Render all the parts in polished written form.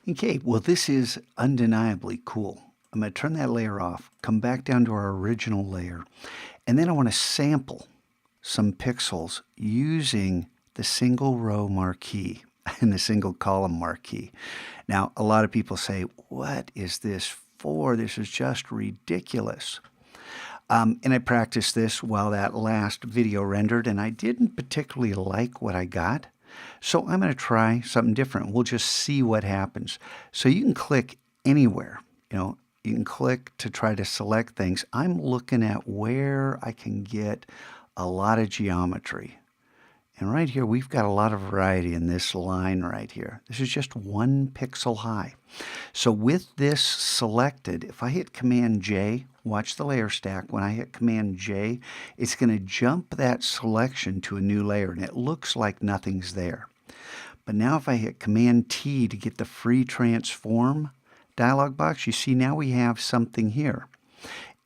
Okay, well, this is undeniably cool. I'm going to turn that layer off, come back down to our original layer, and then I want to sample some pixels using the single row marquee and the single column marquee. Now, a lot of people say, what is this for? This is just ridiculous. And I practiced this while that last video rendered, and I didn't particularly like what I got. So I'm going to try something different. We'll just see what happens. So you can click anywhere. You can click to try to select things. I'm looking at where I can get a lot of geometry. And right here, we've got a lot of variety in this line right here. This is just 1 pixel high. So with this selected, if I hit Command J, watch the layer stack. When I hit Command J, it's going to jump that selection to a new layer, and it looks like nothing's there. But now if I hit Command T to get the free transform dialog box, you see now we have something here.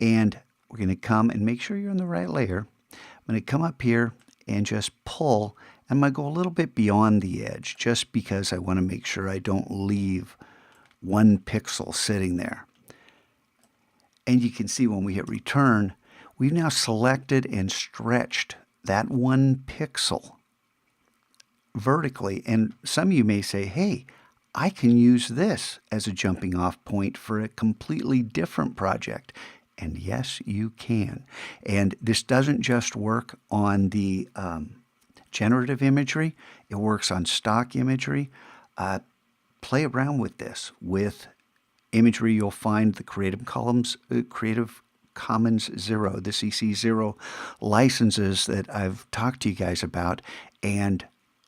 And we're going to come and make sure you're in the right layer. I'm going to come up here and just pull. I'm going to go a little bit beyond the edge just because I want to make sure I don't leave 1 pixel sitting there. And you can see when we hit return, we've now selected and stretched that 1 pixel vertically. And some of you may say, hey, I can use this as a jumping off point for a completely different project. And yes, you can. And this doesn't just work on the generative imagery. It works on stock imagery. Play around with this. With imagery, you'll find the Creative Commons 0, the CC0 licenses that I've talked to you guys about, and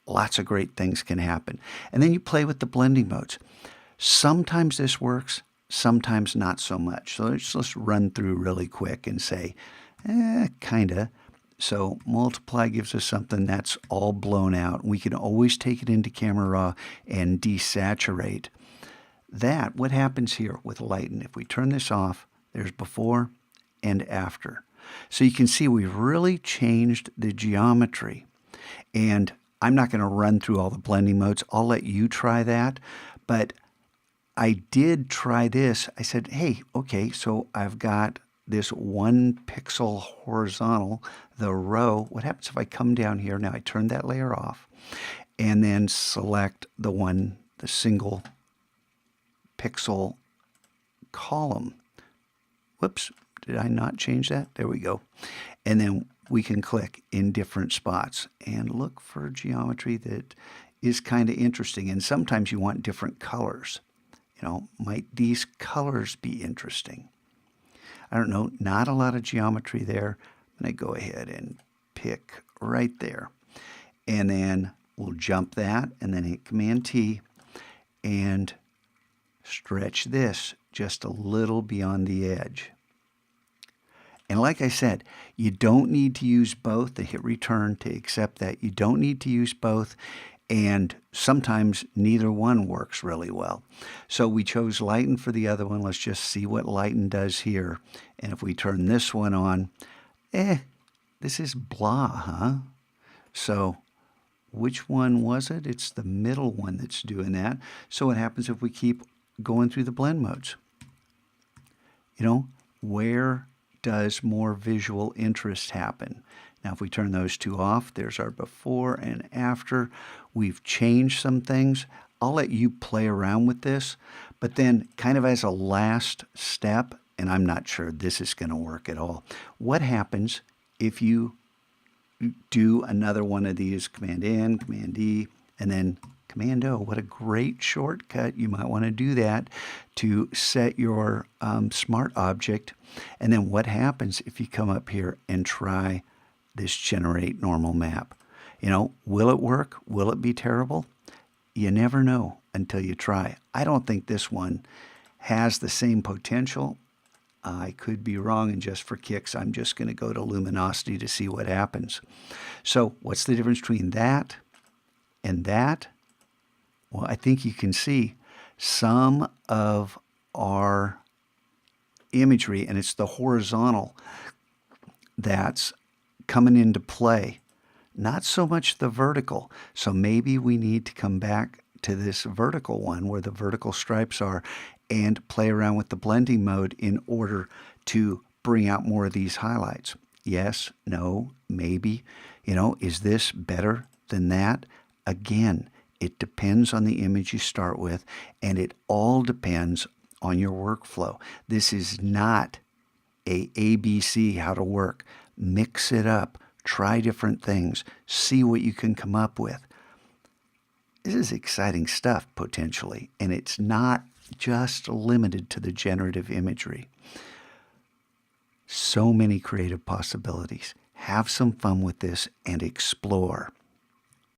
lots of great things can happen. And then you play with the blending modes. Sometimes this works, sometimes not so much. So let's run through really quick and say, kinda. So multiply gives us something that's all blown out. We can always take it into Camera Raw and desaturate. What happens here with lighten? If we turn this off, there's before and after. So you can see we've really changed the geometry. And I'm not going to run through all the blending modes. I'll let you try that. But I did try this. I said, hey, okay, so I've got this 1 pixel horizontal, the row. What happens if I come down here? Now I turn that layer off and then select the single pixel column. Whoops, did I not change that? There we go. And then we can click in different spots and look for geometry that is kind of interesting. And sometimes you want different colors. Might these colors be interesting? I don't know, not a lot of geometry there. I'm going to go ahead and pick right there. And then we'll jump that and then hit Command T and stretch this just a little beyond the edge. And like I said, you don't need to use both to hit return to accept that. You don't need to use both. And sometimes neither one works really well. So we chose lighten for the other one. Let's just see what lighten does here. And if we turn this one on, this is blah, huh? So which one was it? It's the middle one that's doing that. So what happens if we keep going through the blend modes? Where does more visual interest happen? Now, if we turn those two off, there's our before and after. We've changed some things. I'll let you play around with this, but then kind of as a last step, and I'm not sure this is going to work at all. What happens if you do another one of these, Command N, Command E, and then Command O? What a great shortcut. You might want to do that to set your smart object. And then what happens if you come up here and try this generate normal map? Will it work? Will it be terrible? You never know until you try. I don't think this one has the same potential. I could be wrong, and just for kicks, I'm just going to go to luminosity to see what happens. So what's the difference between that and that? Well, I think you can see some of our imagery, and it's the horizontal that's coming into play, not so much the vertical. So maybe we need to come back to this vertical one where the vertical stripes are and play around with the blending mode in order to bring out more of these highlights. Yes, no, maybe. Is this better than that? Again, it depends on the image you start with, and it all depends on your workflow. This is not a ABC how to work. Mix it up, try different things, see what you can come up with. This is exciting stuff potentially, and it's not just limited to the generative imagery. So many creative possibilities. Have some fun with this and explore.